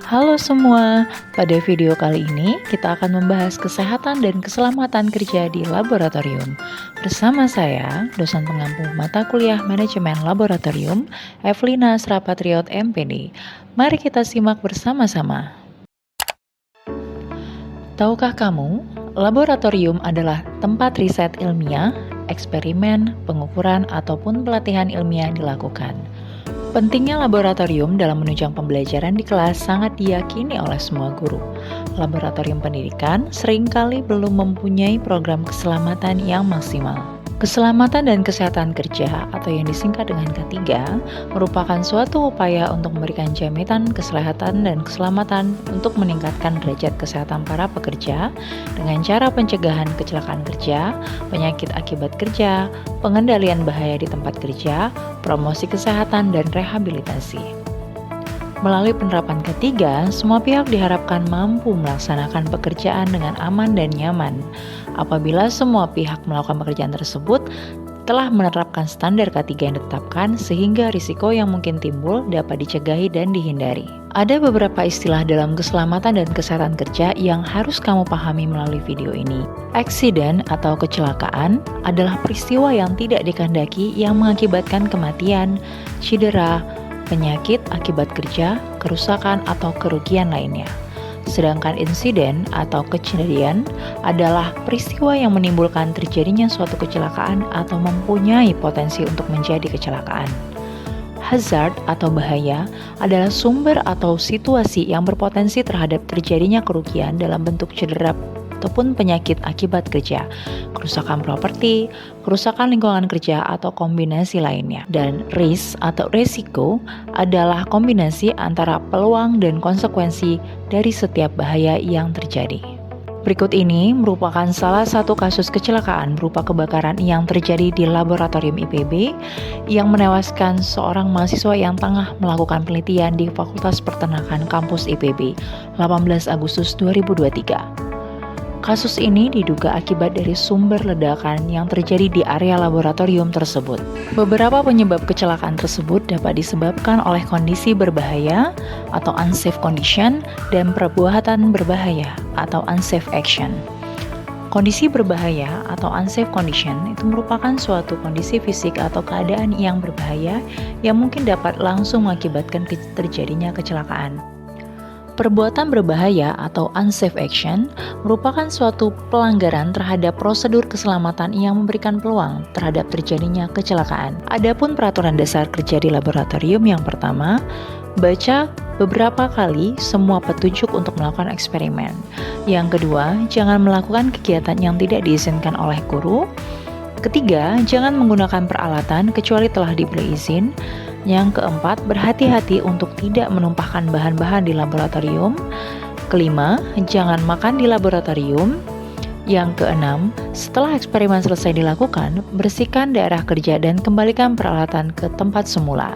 Halo semua, pada video kali ini kita akan membahas kesehatan dan keselamatan kerja di laboratorium. Bersama saya, dosen pengampu mata kuliah Manajemen Laboratorium, Evelina Srapatriot MPD. Mari kita simak bersama-sama. Tahukah kamu, laboratorium adalah tempat riset ilmiah, eksperimen, pengukuran, ataupun pelatihan ilmiah dilakukan. Pentingnya laboratorium dalam menunjang pembelajaran di kelas sangat diyakini oleh semua guru. Laboratorium pendidikan seringkali belum mempunyai program keselamatan yang maksimal. Keselamatan dan kesehatan kerja atau yang disingkat dengan K3 merupakan suatu upaya untuk memberikan jaminan kesehatan dan keselamatan untuk meningkatkan derajat kesehatan para pekerja dengan cara pencegahan kecelakaan kerja, penyakit akibat kerja, pengendalian bahaya di tempat kerja, promosi kesehatan, dan rehabilitasi. Melalui penerapan K3, semua pihak diharapkan mampu melaksanakan pekerjaan dengan aman dan nyaman. Apabila semua pihak melakukan pekerjaan tersebut telah menerapkan standar K3 yang ditetapkan, sehingga risiko yang mungkin timbul dapat dicegahi dan dihindari. Ada beberapa istilah dalam keselamatan dan kesehatan kerja yang harus kamu pahami melalui video ini. Aksiden atau kecelakaan adalah peristiwa yang tidak dikehendaki yang mengakibatkan kematian, cedera, penyakit akibat kerja, kerusakan, atau kerugian lainnya. Sedangkan insiden atau kejadian adalah peristiwa yang menimbulkan terjadinya suatu kecelakaan atau mempunyai potensi untuk menjadi kecelakaan. Hazard atau bahaya adalah sumber atau situasi yang berpotensi terhadap terjadinya kerugian dalam bentuk cedera ataupun penyakit akibat kerja, kerusakan properti, kerusakan lingkungan kerja, atau kombinasi lainnya. Dan risk atau resiko adalah kombinasi antara peluang dan konsekuensi dari setiap bahaya yang terjadi. Berikut ini merupakan salah satu kasus kecelakaan berupa kebakaran yang terjadi di laboratorium IPB yang menewaskan seorang mahasiswa yang tengah melakukan penelitian di Fakultas Peternakan Kampus IPB 18 Agustus 2023. Kasus ini diduga akibat dari sumber ledakan yang terjadi di area laboratorium tersebut. Beberapa penyebab kecelakaan tersebut dapat disebabkan oleh kondisi berbahaya atau unsafe condition dan perbuatan berbahaya atau unsafe action. Kondisi berbahaya atau unsafe condition itu merupakan suatu kondisi fisik atau keadaan yang berbahaya yang mungkin dapat langsung mengakibatkan terjadinya kecelakaan. Perbuatan berbahaya atau unsafe action merupakan suatu pelanggaran terhadap prosedur keselamatan yang memberikan peluang terhadap terjadinya kecelakaan. Adapun peraturan dasar kerja di laboratorium yang pertama, baca beberapa kali semua petunjuk untuk melakukan eksperimen. Yang kedua, jangan melakukan kegiatan yang tidak diizinkan oleh guru. Ketiga, jangan menggunakan peralatan kecuali telah diberi izin. Yang keempat, berhati-hati untuk tidak menumpahkan bahan-bahan di laboratorium. Kelima, jangan makan di laboratorium. Yang keenam, setelah eksperimen selesai dilakukan, bersihkan daerah kerja dan kembalikan peralatan ke tempat semula.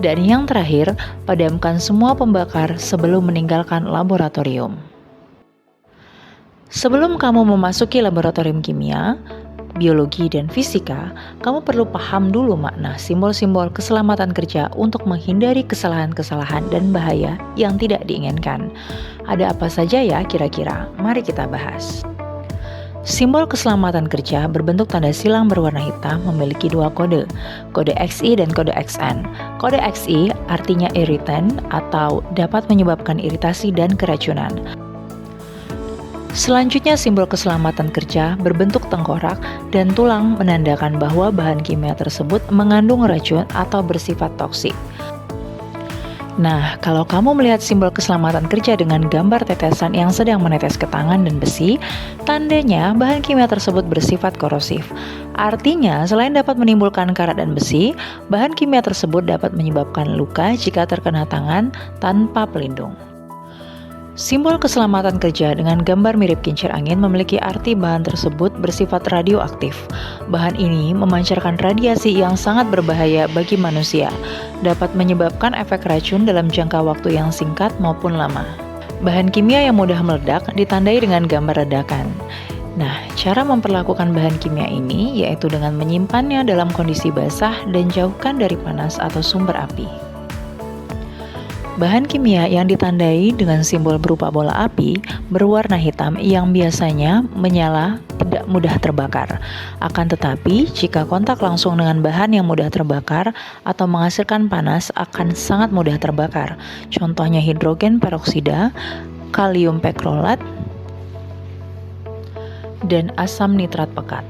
Dan yang terakhir, padamkan semua pembakar sebelum meninggalkan laboratorium. Sebelum kamu memasuki laboratorium kimia, biologi, dan fisika, kamu perlu paham dulu makna simbol-simbol keselamatan kerja untuk menghindari kesalahan-kesalahan dan bahaya yang tidak diinginkan. Ada apa saja ya kira-kira? Mari kita bahas. Simbol keselamatan kerja berbentuk tanda silang berwarna hitam memiliki dua kode XI dan kode XN. Kode XI artinya irritant atau dapat menyebabkan iritasi dan keracunan. Selanjutnya, simbol keselamatan kerja berbentuk tengkorak dan tulang menandakan bahwa bahan kimia tersebut mengandung racun atau bersifat toksik. Nah, kalau kamu melihat simbol keselamatan kerja dengan gambar tetesan yang sedang menetes ke tangan dan besi, tandanya bahan kimia tersebut bersifat korosif. Artinya, selain dapat menimbulkan karat dan besi, bahan kimia tersebut dapat menyebabkan luka jika terkena tangan tanpa pelindung. Simbol keselamatan kerja dengan gambar mirip kincir angin memiliki arti bahan tersebut bersifat radioaktif. Bahan ini memancarkan radiasi yang sangat berbahaya bagi manusia, dapat menyebabkan efek racun dalam jangka waktu yang singkat maupun lama. Bahan kimia yang mudah meledak ditandai dengan gambar ledakan. Nah, cara memperlakukan bahan kimia ini yaitu dengan menyimpannya dalam kondisi basah dan jauhkan dari panas atau sumber api. Bahan kimia yang ditandai dengan simbol berupa bola api berwarna hitam yang biasanya menyala tidak mudah terbakar. Akan tetapi, jika kontak langsung dengan bahan yang mudah terbakar atau menghasilkan panas akan sangat mudah terbakar. Contohnya hidrogen peroksida, kalium pekrolat, dan asam nitrat pekat.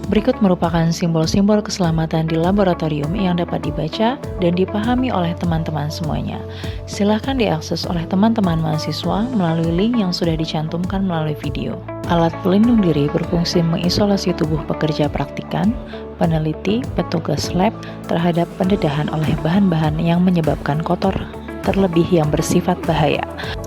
Berikut merupakan simbol-simbol keselamatan di laboratorium yang dapat dibaca dan dipahami oleh teman-teman semuanya. Silahkan diakses oleh teman-teman mahasiswa melalui link yang sudah dicantumkan melalui video. Alat pelindung diri berfungsi mengisolasi tubuh pekerja praktikan, peneliti, petugas lab terhadap pendedahan oleh bahan-bahan yang menyebabkan kotor, terlebih yang bersifat bahaya.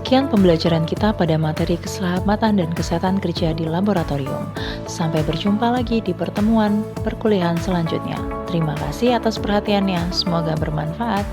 Sekian pembelajaran kita pada materi keselamatan dan kesehatan kerja di laboratorium. Sampai berjumpa lagi di pertemuan perkuliahan selanjutnya. Terima kasih atas perhatiannya, semoga bermanfaat.